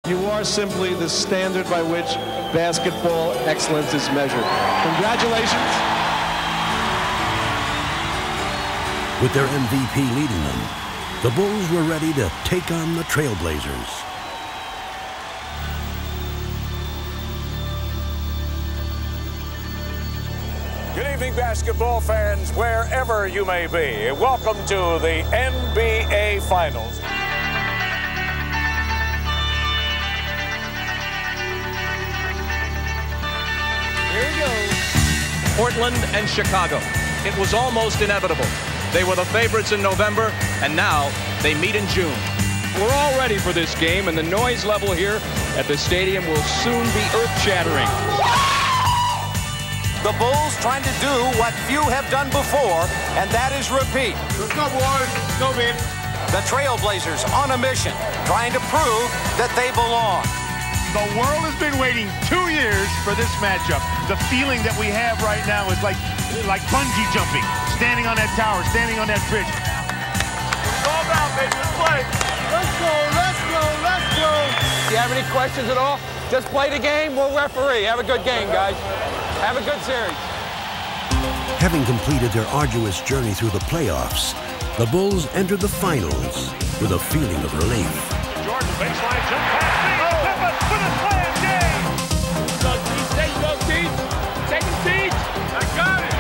You are simply the standard by which basketball excellence is measured. Congratulations. With their MVP leading them, the Bulls were ready to take on the Trailblazers. Good evening, basketball fans, wherever you may be. Welcome to the NBA Finals. Here we go. Portland and Chicago. It was almost inevitable. They were the favorites in November, and now they meet in June. We're all ready for this game, and the noise level here at the stadium will soon be earth-shattering. The Bulls trying to do what few have done before, and that is repeat. Let's go, boys. Let's go, man. The Trailblazers on a mission, trying to prove that they belong. The world has been waiting 2 years for this matchup. The feeling that we have right now is like bungee jumping, standing on that tower, standing on that bridge. It's all about, baby. Let's play. Let's go, let's go, let's go. Do you have any questions at all? Just play the game. We'll referee. Have a good game, guys. Have a good series. Having completed their arduous journey through the playoffs, the Bulls entered the finals with a feeling of relief. Jordan, baseline jump pass. Pippen for the slam game. Go, Keith. Take a seat. I got it.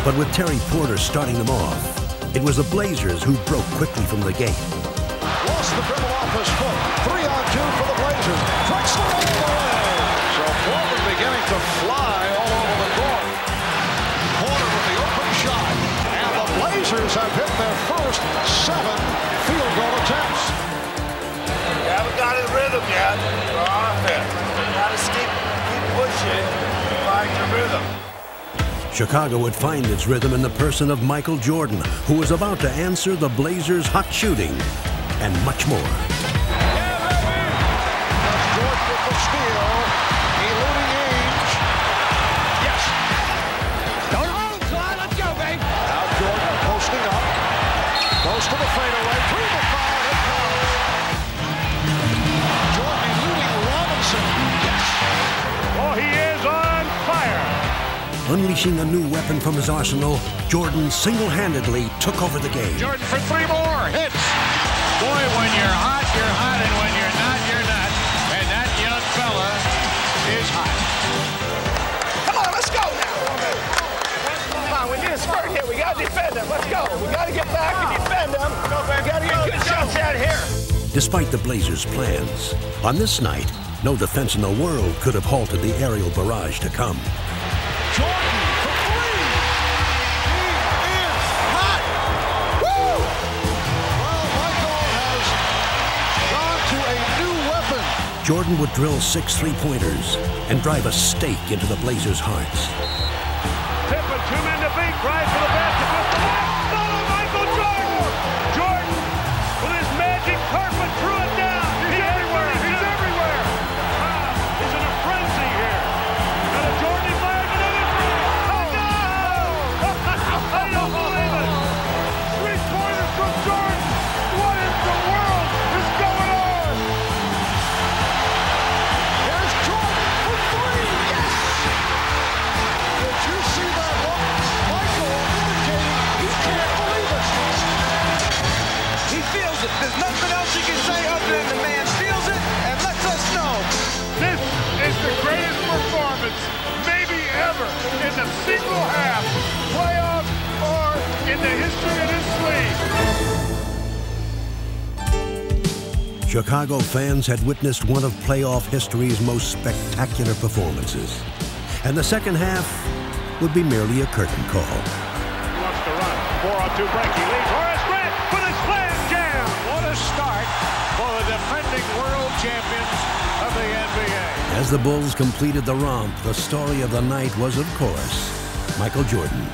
But with Terry Porter starting them off, it was the Blazers who broke quickly from the gate. Lost the dribble off his foot. 3-on-2 for the Blazers. Drexler all the way. So Portland beginning to fly all over the court. Porter with the open shot. And the Blazers have hit their first 7 field goal attempts. You haven't got his rhythm yet. For offense. You gotta keep pushing to find your rhythm. Chicago would find its rhythm in the person of Michael Jordan, who was about to answer the Blazers' hot shooting and much more. Jordan with the steal. Eluding Ainge. Yes. Don't hold, Clyde. Let's go, babe. Now Jordan posting up. Goes to the fadeaway. 3 to 5. It counts. Jordan eluding Robinson. Yes. Oh, he is on fire. Unleashing a new weapon from his arsenal, Jordan single-handedly took over the game. Jordan for 3 more hits. Boy, when you're hot, and when you're not, you're not. And that young fella is hot. Come on, let's go now. Come on, we need a spurt here. We got to defend them. Let's go. We got to get back and defend them. We got to get good shots out here. Despite the Blazers' plans, on this night, no defense in the world could have halted the aerial barrage to come. Jordan for 3. He is hot. Woo! Well, Michael has gone to a new weapon. Jordan would drill 6 three-pointers and drive a stake into the Blazers' hearts. Pippen, 2 men to beat, drives for the basket, with the left, follow Michael Jordan! Jordan, with his magic carpet, threw it down. He's everywhere, he's everywhere. He's in a frenzy here. Got a Jordan flag, another three. Oh, no! I don't believe it. 3-pointers from Jordan. What in the world is going on? Here's Jordan for 3. Yes! Did you see that look? Michael indicating he can't believe it. He feels it. There's nothing else he can say other than the man feels it and lets us know. This is the greatest performance, maybe ever, in the single half, playoff, or in the history of this league. Chicago fans had witnessed one of playoff history's most spectacular performances. And the second half would be merely a curtain call. He wants to run. 4-on-2 break. He leads Horace Grant with a slam jam. What a start for the defending world champions of the NBA. As the Bulls completed the romp, the story of the night was, of course, Michael Jordan.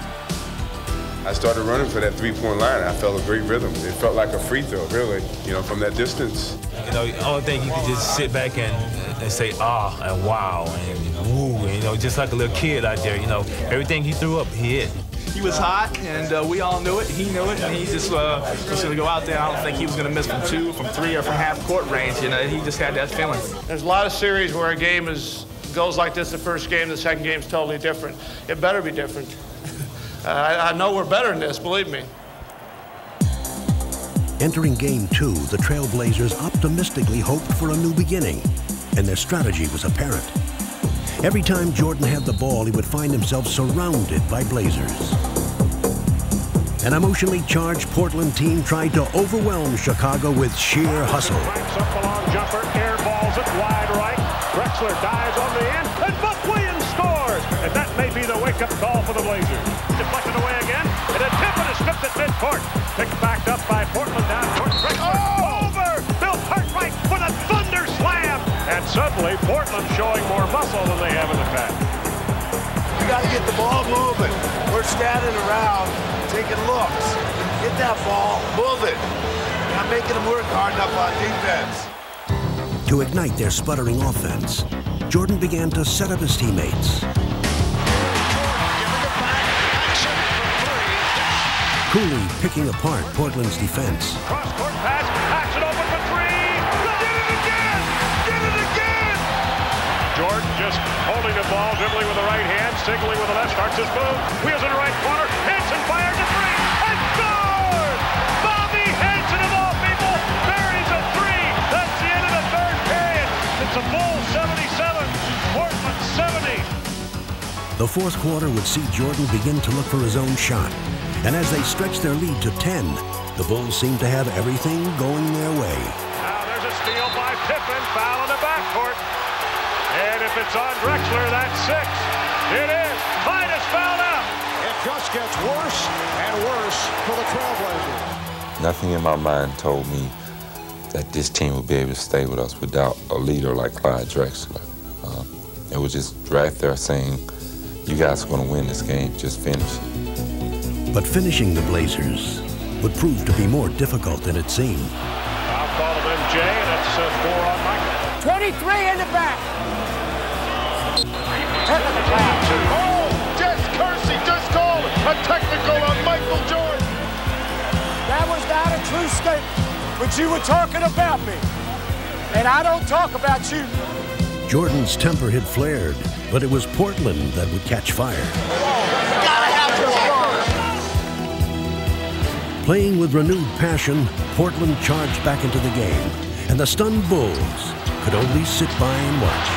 I started running for that 3-point line. I felt a great rhythm. It felt like a free throw, really, from that distance. The only thing you could just sit back and say, ah, and wow, and woo, just like a little kid out there, everything he threw up, he hit. He was hot, and we all knew it. He knew it, and he just was going to go out there. I don't think he was going to miss from 2, from 3, or from half court range. You know, he just had that feeling. There's a lot of series where a game goes like this the first game, the second game's totally different. It better be different. I know we're better than this, believe me. Entering Game 2, the Trailblazers optimistically hoped for a new beginning, and their strategy was apparent. Every time Jordan had the ball, he would find himself surrounded by Blazers. An emotionally charged Portland team tried to overwhelm Chicago with sheer hustle. Up a long jumper, air balls it wide right. Drexler dives on the end, and Buck Williams scores! And that may be the wake-up call for the Blazers. Deflected away again, and a tip and a stripped at midcourt. Picked back up by Portland down court. Drexler over! Bill Cartwright with a thunder slam! And suddenly, Portland showing more muscle than they have in the past. We got to get the ball moving. We're standing around, taking looks. Get that ball, move it. Not making them work hard enough on defense. To ignite their sputtering offense, Jordan began to set up his teammates. Cooley picking apart Portland's defense. Cross-court pass, action open for 3. Did it again! Did it again! Jordan just holding the ball, dribbling with the right hand, signaling with the left, starts his move. Wheels in the right corner, Hanson fires a 3, and scores! Bobby Hanson of all people buries a 3. That's the end of the third period. It's a Bulls 77, Portland 70. The fourth quarter would see Jordan begin to look for his own shot. And as they stretched their lead to 10, the Bulls seemed to have everything going their way. Now there's a steal by Pippen, foul in the backcourt. And if it's on Drexler, that's 6. It is. Titus fouled out. It just gets worse and worse for the Trailblazers. Nothing in my mind told me that this team would be able to stay with us without a leader like Clyde Drexler. It was just right there saying, you guys are going to win this game, just finish it. But finishing the Blazers would prove to be more difficult than it seemed. Foul call of MJ, and it's 4 on Michael. 23 in the back. Oh, Jess Kersey just called a technical on Michael Jordan. That was not a true statement, but you were talking about me. And I don't talk about you. Jordan's temper had flared, but it was Portland that would catch fire. Gotta have this. Playing with renewed passion, Portland charged back into the game, and the stunned Bulls could only sit by and watch.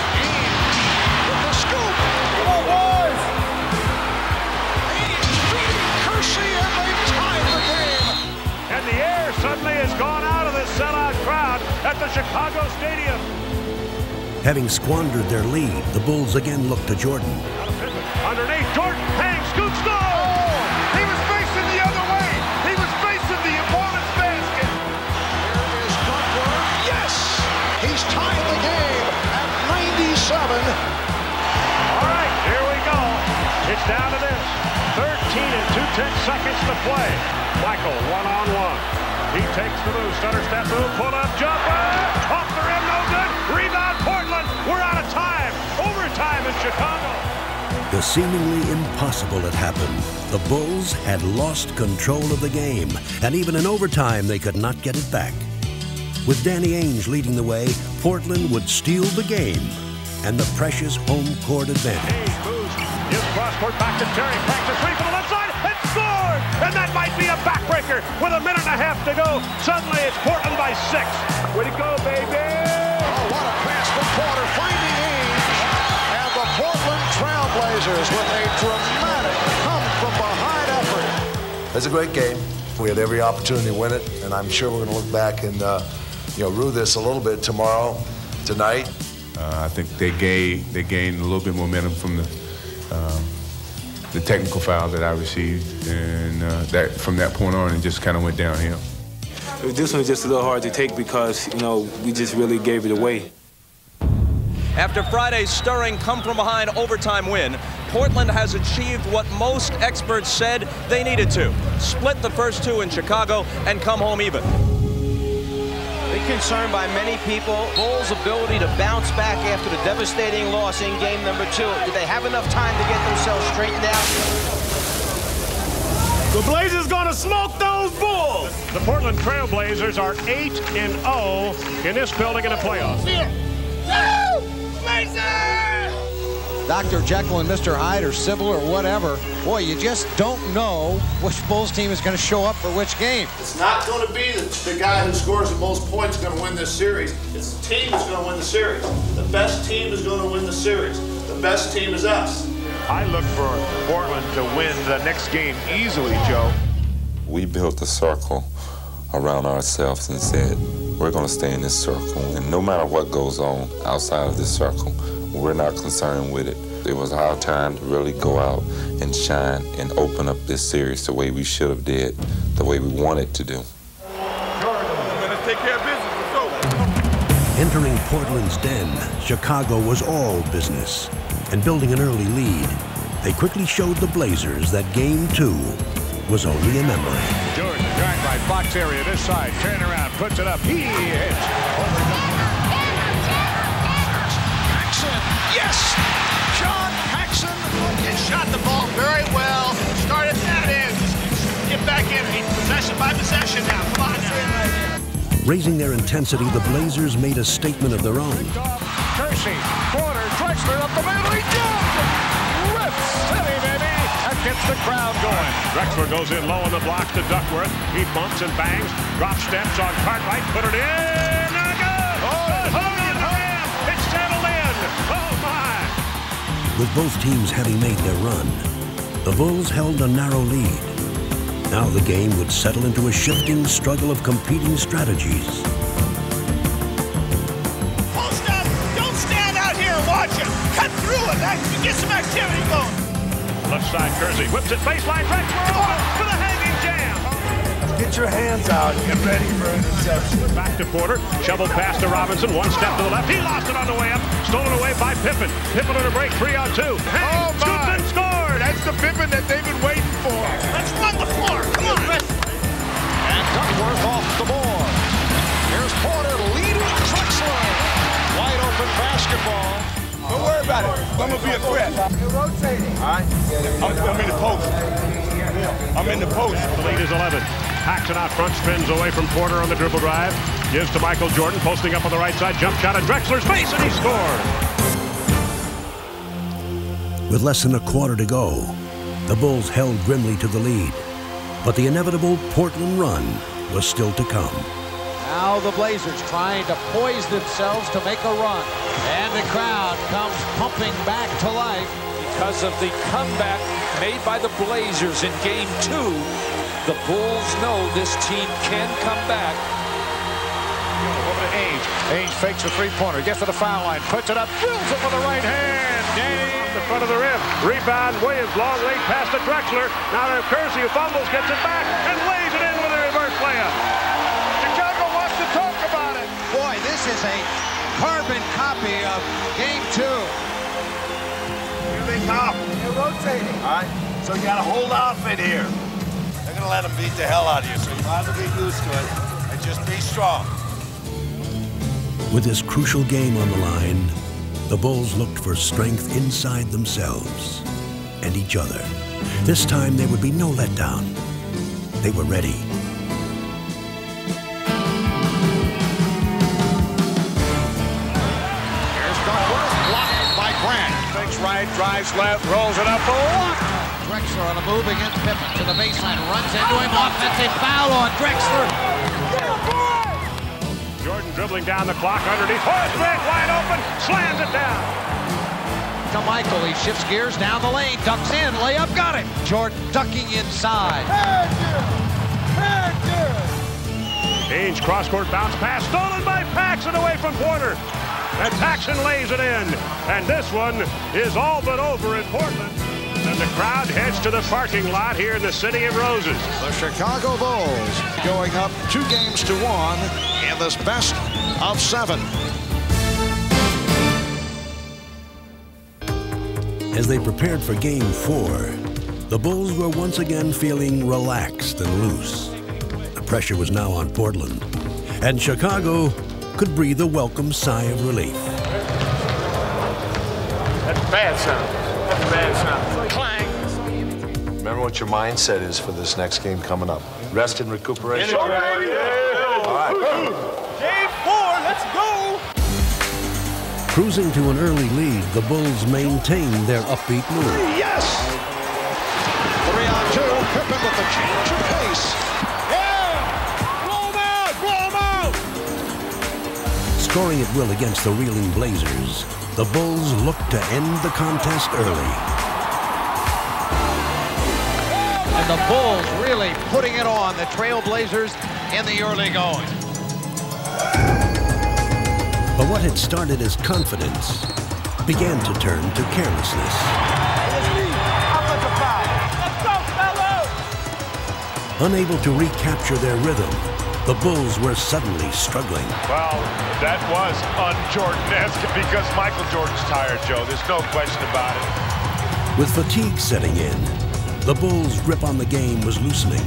With the scoop. Come on, boys. He's beating Kersey, and they've tied the game. And the air suddenly has gone out of the sellout crowd at the Chicago Stadium. Having squandered their lead, the Bulls again looked to Jordan. Underneath, Jordan, bang, scoop, score! Oh, he was facing the other way. He was facing the opponent's basket. Here is Butler. Yes! He's tied the game at 97. All right, here we go. It's down to this. 13 and 2/10 seconds to play. Michael, one-on-one. He takes the move, stutter step move, pull-up jumper. Off the rim, no good. Rebound, Portland. We're out of time. Overtime in Chicago. The seemingly impossible had happened. The Bulls had lost control of the game, and even in overtime, they could not get it back. With Danny Ainge leading the way, Portland would steal the game and the precious home court advantage. Ainge moves, gives cross-court back to Terry. Cracks a 3 from the left side and scored! And that might be a backbreaker with a minute and a half to go. Suddenly, it's Portland by 6. Way to go, baby! Oh, what a pass from Porter, finding Ainge. And the Portland Trailblazers with a dramatic come-from-behind effort. It's a great game. We had every opportunity to win it, and I'm sure we're going to look back and rue this a little bit tonight. I think they gained a little bit momentum from the technical foul that I received, and that from that point on, it just kind of went downhill. This one was just a little hard to take because, we just really gave it away. After Friday's stirring come-from-behind overtime win, Portland has achieved what most experts said they needed to: split the first 2 in Chicago and come home even. Big concern by many people, Bulls' ability to bounce back after the devastating loss in game number 2. Did they have enough time to get themselves straightened out? The Blazers gonna smoke those Bulls. The Portland Trail Blazers are 8-0 in this building in the playoffs. Dr. Jekyll and Mr. Hyde or Sybil or whatever, boy, you just don't know which Bulls team is going to show up for which game. It's not going to be the guy who scores the most points going to win this series. It's the team that's going to win the series. The best team is going to win the series. The best team is us. I look for Portland to win the next game easily, Joe. We built a circle around ourselves and said, we're going to stay in this circle, and no matter what goes on outside of this circle, we're not concerned with it. It was our time to really go out and shine and open up this series the way we should have did, the way we wanted to do. Let's take care of business. Let's go. Entering Portland's den, Chicago was all business. And building an early lead, they quickly showed the Blazers that Game 2 was only a memory. Jordan, drive right, box area, this side, turn around, puts it up, he hits. Yes! John Paxson. And shot the ball very well. Started that in. Get back in. Possession by possession now. Come on now. Raising their intensity, the Blazers made a statement of their own. Kersey, corner, Drexler up the middle. He jumps! Rips City, baby! That gets the crowd going. Drexler goes in low on the block to Duckworth. He bumps and bangs. Drop steps on Cartwright. Put it in. Not good! Oh, it's settled in. Oh, my! With both teams having made their run, the Bulls held a narrow lead. Now the game would settle into a shifting struggle of competing strategies. Post up! Don't stand out here and watch it! Cut through it! Get some activity going! Left side, Kersey whips it baseline. Drexler for the hanging jam! Get your hands out and get ready for an interception. Back to Porter. Shovel pass to Robinson. One step to the left. He lost it on the way up. Stolen away by Pippen. Pippen on a break. 3-on-2. Hey, Goodman scored. That's the Pippen that they've been waiting for. Let's run the floor. Come on. And Duckworth off the board. Here's Porter leading Drexler. Wide open basketball. Don't worry about it. I'm going to be a threat. You're rotating. All right. I'm in the post. I'm in the post. The lead is 11. Paxson out front, spins away from Porter on the dribble drive. Gives to Michael Jordan, posting up on the right side. Jump shot at Drexler's face, and he scored. With less than a quarter to go, the Bulls held grimly to the lead. But the inevitable Portland run was still to come. Now the Blazers trying to poise themselves to make a run. And the crowd comes pumping back to life. Because of the comeback made by the Blazers in Game 2, the Bulls know this team can come back. Over to Ainge. Ainge fakes the three-pointer, gets to the foul line, puts it up, drills it with the right hand. Off the front of the rim. Rebound, Williams, long late pass to Drexler. Now to Kersey, who fumbles, gets it back, and lays it in with a reverse layup. Chicago wants to talk about it. Boy, this is a carbon copy of Game 2. Here they come. They're rotating. All right. So you got a whole outfit here. They're going to let them beat the hell out of you, so you might as well get used to it and just be strong. With this crucial game on the line, the Bulls looked for strength inside themselves and each other. This time there would be no letdown. They were ready. Here's Duckworth, blocked by Grant. Fakes right, drives left, rolls it up, blocked. Drexler on a move against Pippen to the baseline, runs into him, offensive foul on Drexler. Jordan dribbling down the clock underneath. Horace Grant wide open, slams it down. To Michael, he shifts gears down the lane, ducks in, layup, got it. Jordan ducking inside. Ainge cross-court bounce pass, stolen by Paxson away from Porter. And Paxson lays it in. And this one is all but over in Portland. And the crowd heads to the parking lot here in the City of Roses. The Chicago Bulls going up 2-1 in this best of 7. As they prepared for Game 4, the Bulls were once again feeling relaxed and loose. The pressure was now on Portland, and Chicago could breathe a welcome sigh of relief. That's bad sound. That's bad sound. Clang. Remember what your mindset is for this next game coming up. Rest and recuperation. All right. Game 4, let's go! Cruising to an early lead, the Bulls maintained their upbeat mood. Yes! 3 on 2. Pippen with the change of pace. Yeah! Blow him out! Blow him out! Scoring at will against the reeling Blazers, the Bulls looked to end the contest early. And the Bulls really putting it on the Trailblazers in the early going. But what had started as confidence began to turn to carelessness. Unable to recapture their rhythm, the Bulls were suddenly struggling. Well, that was un-Jordan-esque because Michael Jordan's tired, Joe. There's no question about it. With fatigue setting in, the Bulls' grip on the game was loosening,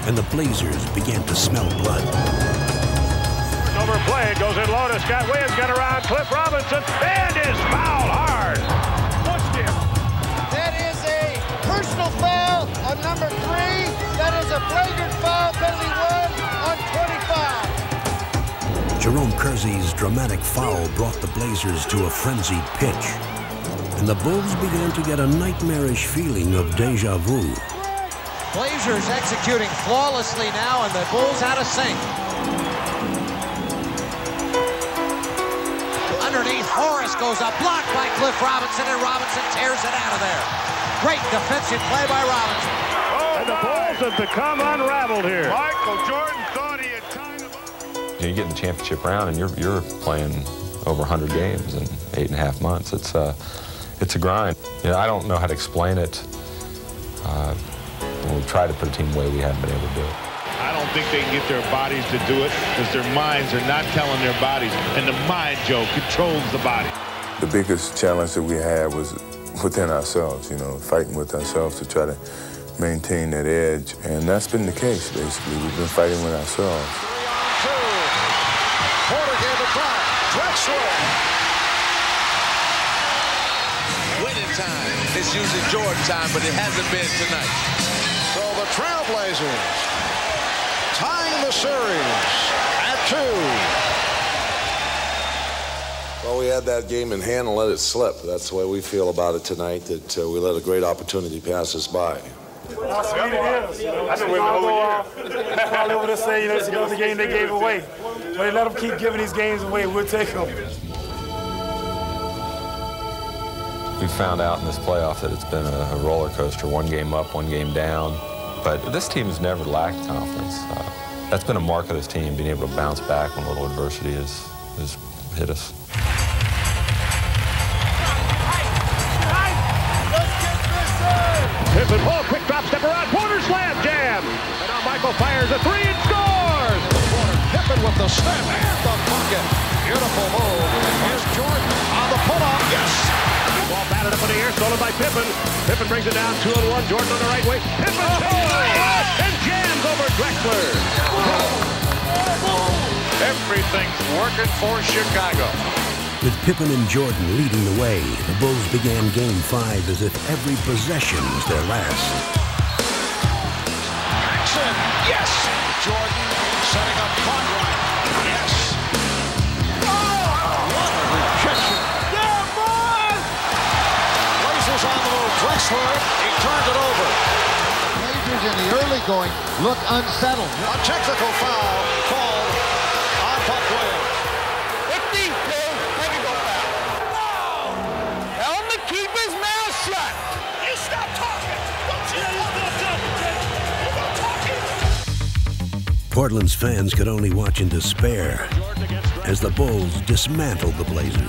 and the Blazers began to smell blood. Overplayed, goes in low to Scott Williams, got around Cliff Robinson, and is fouled hard. Pushed him. That is a personal foul on number 3. That is a flagrant foul, penalty 1 on 25. Jerome Kersey's dramatic foul brought the Blazers to a frenzied pitch, and the Bulls began to get a nightmarish feeling of deja vu. Blazers executing flawlessly now, and the Bulls out of sync. Underneath, Horace goes up, blocked by Cliff Robinson, and Robinson tears it out of there. Great defensive play by Robinson. And the Bulls have become unraveled here. Michael Jordan thought he had tied him up. You get in the championship round, and you're playing over 100 games in 8.5 months. It's a grind. You know, I don't know how to explain it. When we try to put a team away, we haven't been able to do it. I don't think they can get their bodies to do it because their minds are not telling their bodies. And the mind, Joe, controls the body. The biggest challenge that we had was within ourselves, you know, fighting with ourselves to try to maintain that edge. And that's been the case, basically. We've been fighting with ourselves. 3 on 2. Porter gave it back. Drexler. Winning time. It's usually Jordan time, but it hasn't been tonight. So the Trailblazers tying the series at 2. Well, we had that game in hand and let it slip. That's the way we feel about it tonight, that we let a great opportunity pass us by. How sweet it is. I've been waiting the whole year. Probably over to say, you know, it's another game they gave away. But they let them keep giving these games away. We'll take them. We found out in this playoff that it's been a roller coaster, 1 game up, 1 game down. But this team has never lacked confidence. That's been a mark of this team, being able to bounce back when a little adversity has hit us. Pippen, quick drop step around, Porter slam jam. And now Michael fires a 3 and scores. Pippen with the step and the bucket. Beautiful move. Here's Jordan on the pull-up. Yes! Ball batted up in the air, stolen by Pippen. Pippen brings it down, 2-on-1. Jordan on the right wing. Pippen and jams over Drexler. Everything's working for Chicago. With Pippen and Jordan leading the way, the Bulls began Game 5 as if every possession was their last. Jackson, yes! Jordan setting up Cartwright. Yes! Oh, what a rejection! Yeah, boy! Blazers on the move. Drexler, he turned it over. Blazers in the early going look unsettled. A technical foul called on Buck Williams. Keep his mouth shut. You stop talking. Don't you stop talking. Portland's fans could only watch in despair as the Bulls dismantled the Blazers.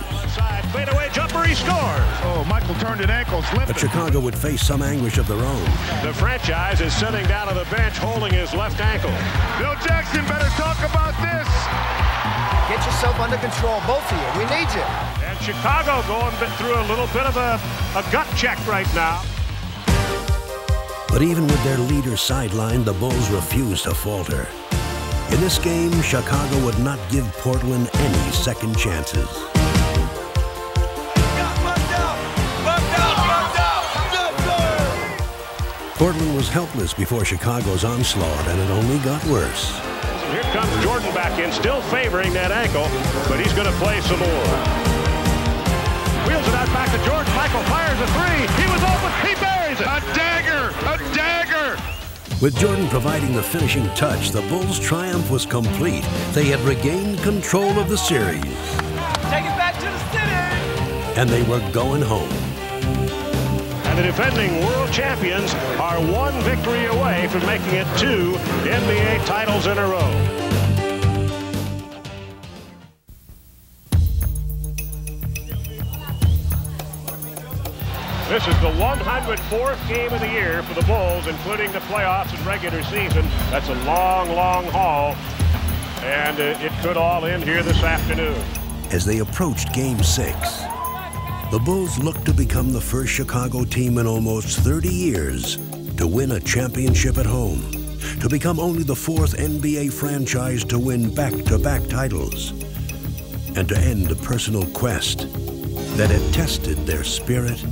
Fade away jumper, he scores. Oh, Michael turned an ankle, slipped. But Chicago would face some anguish of their own. The franchise is sitting down on the bench holding his left ankle. Bill Jackson better talk about this. Get yourself under control, both of you. We need you. And Chicago going through a little bit of a gut check right now. But even with their leader sidelined, the Bulls refused to falter. In this game, Chicago would not give Portland any second chances. Portland was helpless before Chicago's onslaught, and it only got worse. Here comes Jordan back in, still favoring that ankle, but he's going to play some more. Wheels it out back to Jordan. Michael fires a three. He was open. He buries it. A dagger. A dagger. With Jordan providing the finishing touch, the Bulls' triumph was complete. They had regained control of the series. Take it back to the city. And they were going home. And the defending world champions are one victory away from making it 2 NBA titles in a row. This is the 104th game of the year for the Bulls, including the playoffs and regular season. That's a long, long haul, and it could all end here this afternoon. As they approached Game 6, the Bulls looked to become the first Chicago team in almost 30 years to win a championship at home, to become only the 4th NBA franchise to win back-to-back titles, and to end a personal quest that had tested their spirit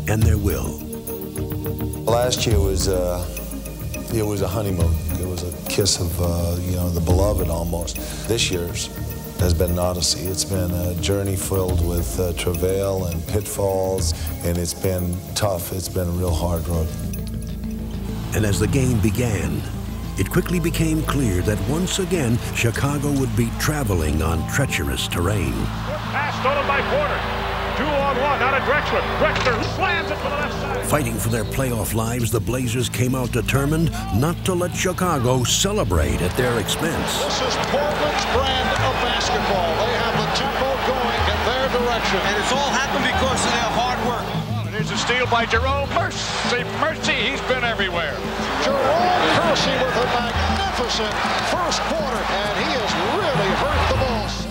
and their will. Last year was it was a honeymoon. It was a kiss of the beloved almost. This year's has been an odyssey. It's been a journey filled with travail and pitfalls, and it's been tough. It's been a real hard road. And as the game began, it quickly became clear that once again Chicago would be traveling on treacherous terrain. Pass stolen by Porter. 2-on-1 out of Drexler. Drexler slams it to the left side. Fighting for their playoff lives, the Blazers came out determined not to let Chicago celebrate at their expense. This is Portland's brand of basketball. They have the tempo going in their direction. And it's all happened because of their hard work. And here's a steal by Jerome. Mercy, he's been everywhere. Jerome Kersey with a magnificent first quarter, and he has really hurt the Bulls.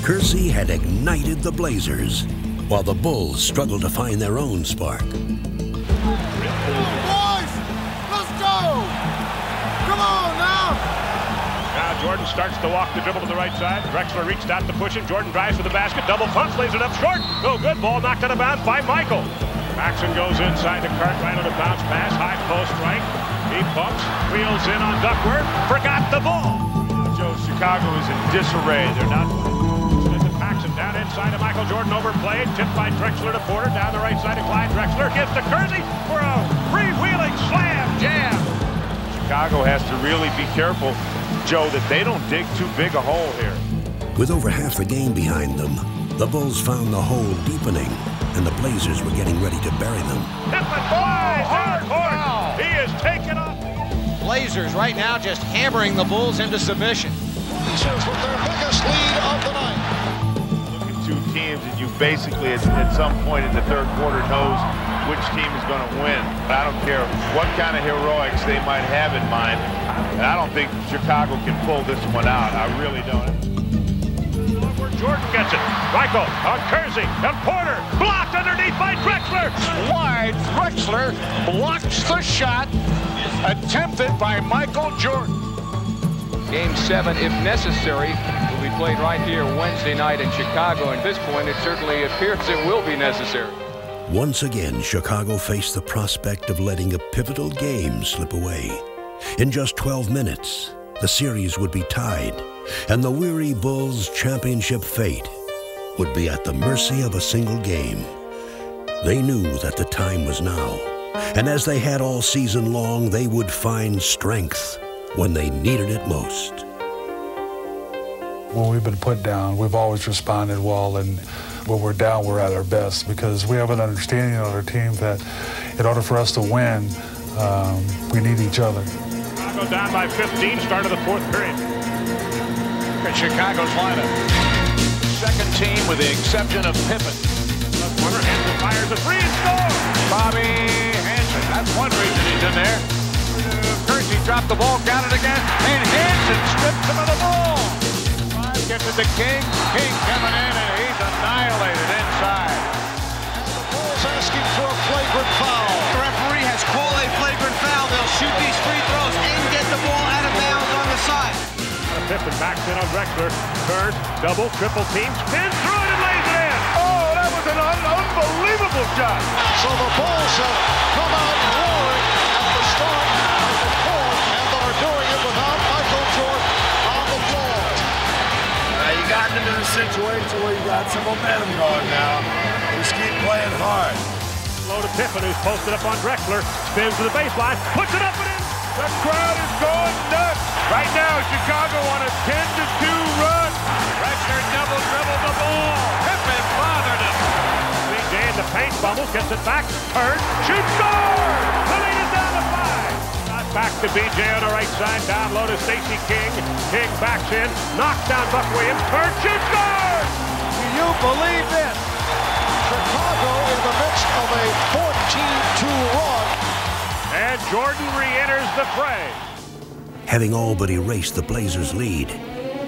Kersey had ignited the Blazers, while the Bulls struggled to find their own spark. Boys, let's go! Come on now! Now Jordan starts to walk the dribble to the right side. Drexler reached out to push him. Jordan drives for the basket. Double pumps, lays it up short. No good. Ball knocked out of bounds by Michael. Paxson goes inside to Cartwright on a bounce pass. High post right. He pumps, wheels in on Duckworth. Forgot the ball. Joe, Chicago is in disarray. They're not... Paxson down inside of Michael Jordan, overplayed, tipped by Drexler to Porter, down the right side of Clyde Drexler, gives to Kersey for a freewheeling slam jam. Chicago has to really be careful, Joe, that they don't dig too big a hole here. With over half the game behind them, the Bulls found the hole deepening, and the Blazers were getting ready to bury them. Hard foul. He is taken off. Blazers right now just hammering the Bulls into submission. Blazers with their biggest lead of the night. Two teams and you basically at some point in the third quarter knows which team is going to win. I don't care what kind of heroics they might have in mind, and I don't think Chicago can pull this one out. I really don't. Where Jordan gets it. Michael on Kersey and Porter blocked underneath by Drexler. Wide Drexler blocks the shot attempted by Michael Jordan. Game 7, if necessary, will be played right here Wednesday night in Chicago. At this point, it certainly appears it will be necessary. Once again, Chicago faced the prospect of letting a pivotal game slip away. In just 12 minutes, the series would be tied, and the weary Bulls' championship fate would be at the mercy of a single game. They knew that the time was now, and as they had all season long, they would find strength when they needed it most. When we've been put down, we've always responded well, and when we're down, we're at our best, because we have an understanding on our team that in order for us to win, we need each other. Chicago down by 15, start of the fourth period. At Chicago's lineup. Second team with the exception of Pippen. Corner, Hanson fires a three and scores! Bobby Hanson, that's one reason he's in there. Kersey dropped the ball, got it again, and Hanson strips him of the ball. Gets it to King. King coming in, and he's annihilated inside. The Bulls asking for a flagrant foul. The referee has called a flagrant foul. They'll shoot these free throws and get the ball out of bounds on the side. Pippen backs in on Drexler. Turns, double, triple team, spins through it and lays it in. Oh, that was an unbelievable shot. So the Bulls have come out roaring at the start as the Bulls and are doing it without Michael Jordan on the floor. You got into the situation where you got some momentum going now. Just keep playing hard. Low to Pippen, who's posted up on Drexler. Spins to the baseline, puts it up and in. The crowd is going nuts. Right now, Chicago on a 10-2 run. Drexler double dribbled the ball. Pippen bothered him. BJ in the paint, bumbles, gets it back, turns, shoots, scores! The lead is down to 5. Not back to BJ on the right side, down low to Stacey King. King backs in, knocks down Buck Williams, turns, shoots, scores! Do you believe this? Chicago in the midst of a 14-2 run. And Jordan re-enters the fray. Having all but erased the Blazers' lead,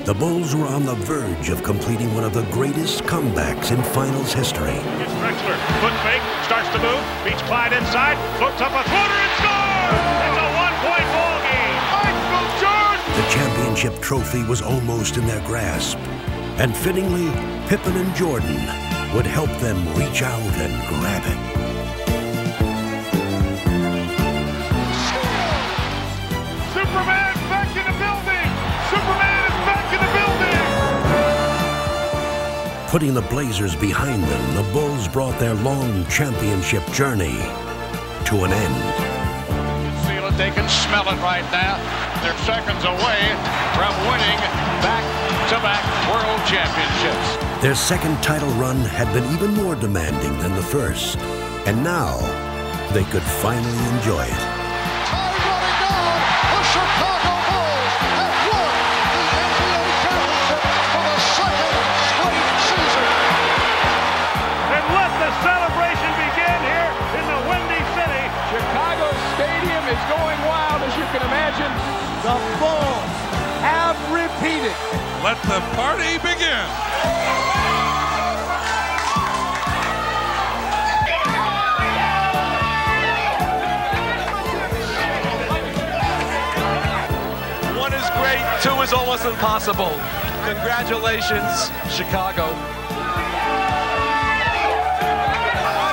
the Bulls were on the verge of completing one of the greatest comebacks in finals history. It's Drexler, foot fake, starts to move, beats Clyde inside, floats up a floater and scores! It's a one-point ball game. Michael Jordan! The championship trophy was almost in their grasp, and fittingly, Pippen and Jordan would help them reach out and grab it. Superman back in the building! Superman is back in the building! Putting the Blazers behind them, the Bulls brought their long championship journey to an end. You can feel it, they can smell it right now. They're seconds away from winning back-to-back world championships. Their second title run had been even more demanding than the first, and now they could finally enjoy it. Time running down, the Chicago Bulls have won the NBA championship for the second straight season. And let the celebration begin here in the Windy City. Chicago Stadium is going wild, as you can imagine. The Bulls have repeated. Let the party begin. One is great, two is almost impossible. Congratulations, Chicago.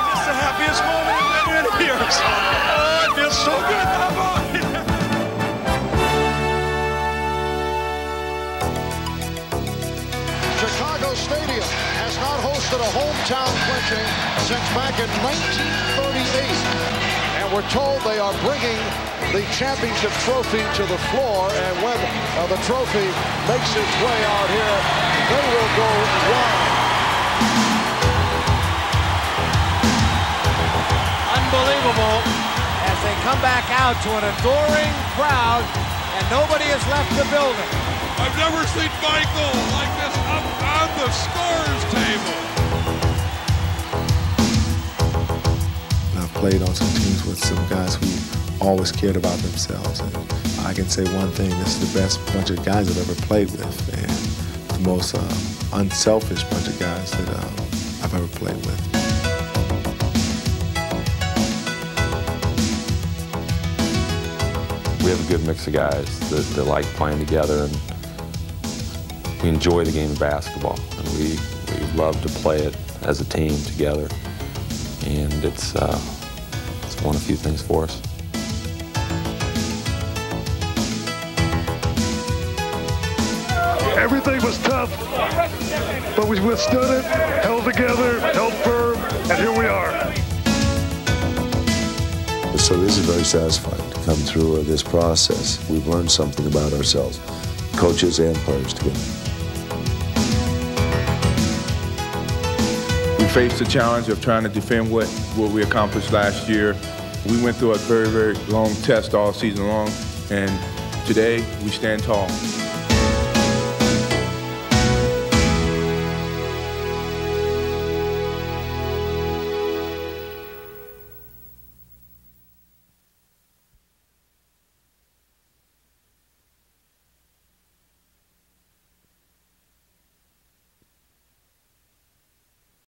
It's the happiest moment in years. Oh, it feels so good. Come on. Chicago Stadium has not hosted a hometown clinching since back in 1938. And we're told they are bringing the championship trophy to the floor. And when the trophy makes its way out here, they will go wild. Unbelievable as they come back out to an adoring crowd and nobody has left the building. I've never seen Michael like this up on the scores table. I've played on some teams with some guys who always cared about themselves. And I can say one thing, this is the best bunch of guys I've ever played with, and the most unselfish bunch of guys that I've ever played with. We have a good mix of guys that like playing together, and we enjoy the game of basketball, and we love to play it as a team together, and it's won a few things for us. Everything was tough, but we withstood it, held together, held firm, and here we are. So this is very satisfying to come through this process. We've learned something about ourselves, coaches and players together. We faced the challenge of trying to defend what we accomplished last year. We went through a very, very long test all season long, and today we stand tall.